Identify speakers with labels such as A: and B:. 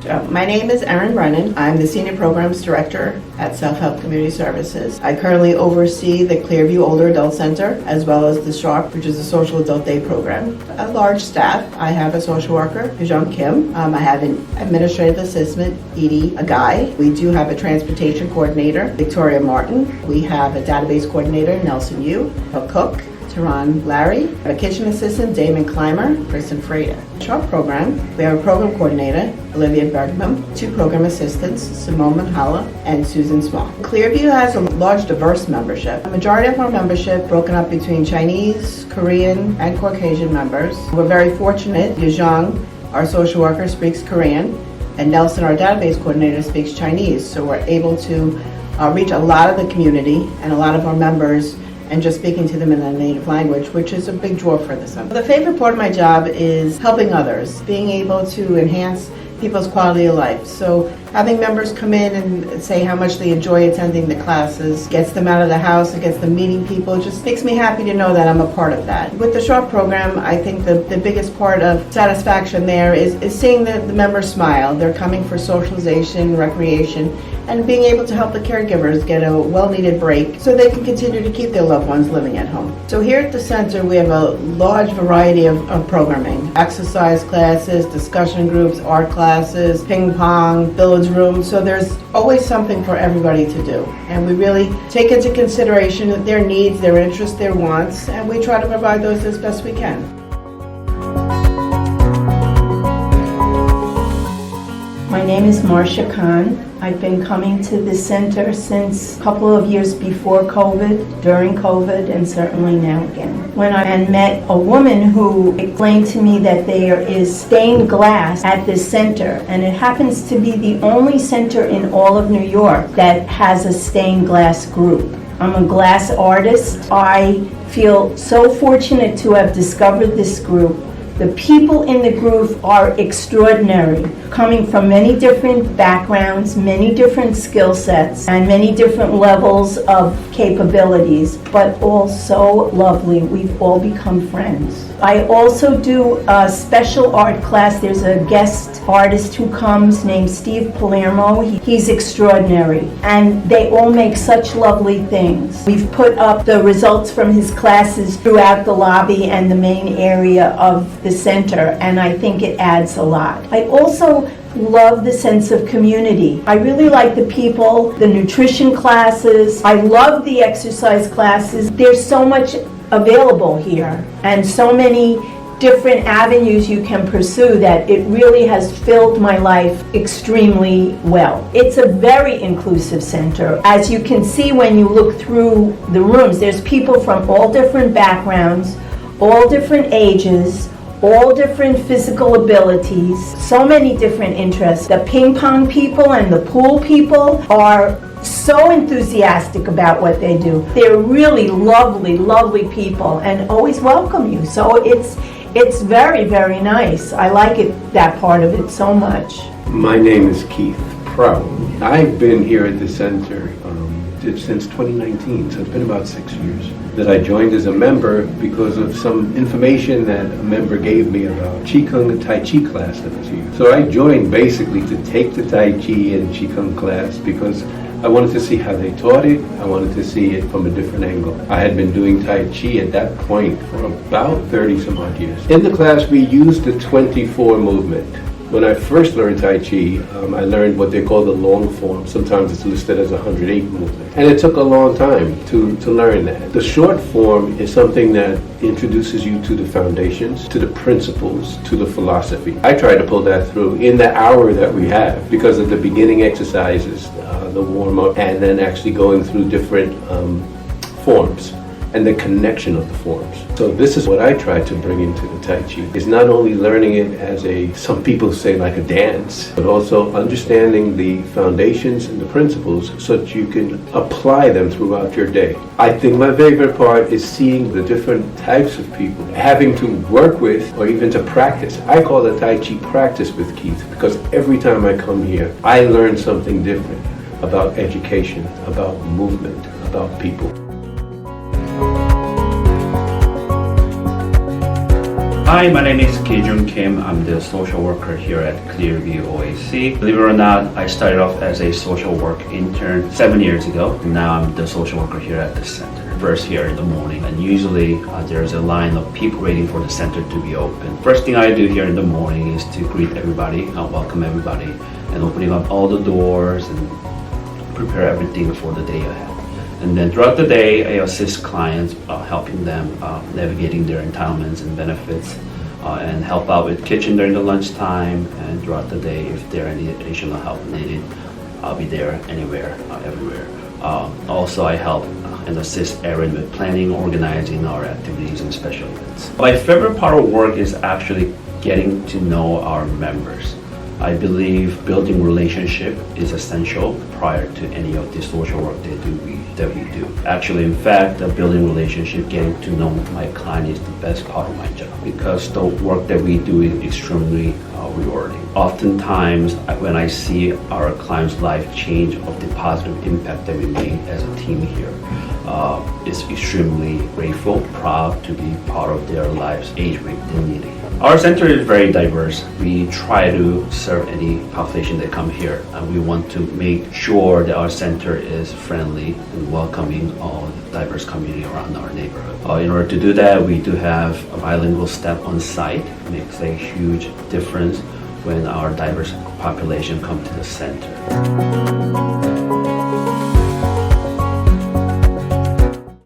A: My name is Erin Brennan. I'm the Senior Programs Director at Selfhelp Community Services. I currently oversee the Clearview Older Adult Center as well as the SHARP, which is a Social Adult Day program. A large staff. I have a social worker, Jung Kim. I have an administrative assistant, Edie Agai. We do have a transportation coordinator, Victoria Martin. We have a database coordinator, Nelson Yu, a cook, Tehran Larry, a kitchen assistant, Damon Clymer, Kristen Freda. SHARP program, we have a program coordinator, Olivia Bergman, 2 program assistants, Simone Manhala and Susan Small. Clearview has a large diverse membership. The majority of our membership broken up between Chinese, Korean, and Caucasian members. We're very fortunate. Yuzhong, our social worker, speaks Korean, and Nelson, our database coordinator, speaks Chinese. So we're able to reach a lot of the community and a lot of our members and just speaking to them in their native language, which is a big draw for the center. The favorite part of my job is helping others, being able to enhance people's quality of life. So having members come in and say how much they enjoy attending the classes, gets them out of the house, it gets them meeting people, it just makes me happy to know that I'm a part of that. With the SHARP program, I think the biggest part of satisfaction there is seeing the members smile. They're coming for socialization, recreation, and being able to help the caregivers get a well-needed break so they can continue to keep their loved ones living at home. So here at the center, we have a large variety of programming. Exercise classes, discussion groups, art classes, ping pong, billiards rooms. So there's always something for everybody to do. And we really take into consideration their needs, their interests, their wants, and we try to provide those as best we can.
B: My name is Marcia Khan. I've been coming to the center since a couple of years before COVID, during COVID, and certainly now again. When I met a woman who explained to me that there is stained glass at this center, and it happens to be the only center in all of New York that has a stained glass group. I'm a glass artist. I feel so fortunate to have discovered this group. The people in the group are extraordinary, coming from many different backgrounds, many different skill sets, and many different levels of capabilities, but all so lovely. We've all become friends. I also do a special art class. There's a guest artist who comes named Steve Palermo. He's extraordinary, and they all make such lovely things. We've put up the results from his classes throughout the lobby and the main area of the center, and I think it adds a lot. I also love the sense of community. I really like the people, the nutrition classes. I love the exercise classes. There's so much available here and so many different avenues you can pursue that it really has filled my life extremely well. It's a very inclusive center. As you can see when you look through the rooms, there's people from all different backgrounds, all different ages, all different physical abilities, so many different interests. The ping pong people and the pool people are so enthusiastic about what they do. They're really lovely, lovely people and always welcome you. So it's very, very nice. I like it, that part of it, so much.
C: My name is Keith Prout. I've been here at the center since 2019, so it's been about 6 years. That I joined as a member because of some information that a member gave me about Qigong and Tai Chi class that was here. So I joined basically to take the Tai Chi and Qigong class because I wanted to see how they taught it. I wanted to see it from a different angle. I had been doing Tai Chi at that point for about 30 some odd years. In the class, we used the 24 movement. When I first learned Tai Chi, I learned what they call the long form. Sometimes it's listed as 108 movement. And it took a long time to learn that. The short form is something that introduces you to the foundations, to the principles, to the philosophy. I try to pull that through in the hour that we have because of the beginning exercises, the warm-up, and then actually going through different forms and the connection of the forms. So this is what I try to bring into the Tai Chi, is not only learning it as some people say like a dance, but also understanding the foundations and the principles so that you can apply them throughout your day. I think my favorite part is seeing the different types of people, having to work with or even to practice. I call it Tai Chi practice with Keith because every time I come here, I learn something different about education, about movement, about people.
D: Hi, my name is Ki-Jun Kim. I'm the social worker here at Clearview OAC. Believe it or not, I started off as a social work intern 7 years ago. Now I'm the social worker here at the center. First here in the morning, and usually there's a line of people waiting for the center to be open. First thing I do here in the morning is to greet everybody, welcome everybody, and opening up all the doors and prepare everything for the day ahead. And then throughout the day, I assist clients, helping them navigating their entitlements and benefits, and help out with kitchen during the lunchtime, and throughout the day, if there are any additional help needed, I'll be there anywhere, everywhere. Also, I help and assist Erin with planning, organizing our activities and special events. My favorite part of work is actually getting to know our members. I believe building relationship is essential prior to any of the social work that we do. Actually, in fact, building relationship, getting to know my client is the best part of my job because the work that we do is extremely rewarding. Oftentimes, when I see our clients' life change of the positive impact that we made as a team here, it's extremely grateful, proud to be part of their lives, age rate, dignity. Our center is very diverse. We try to serve any population that come here, and we want to make sure that our center is friendly and welcoming all the diverse community around our neighborhood. In order to do that, we do have a bilingual staff on site. It makes a huge difference when our diverse population come to the center.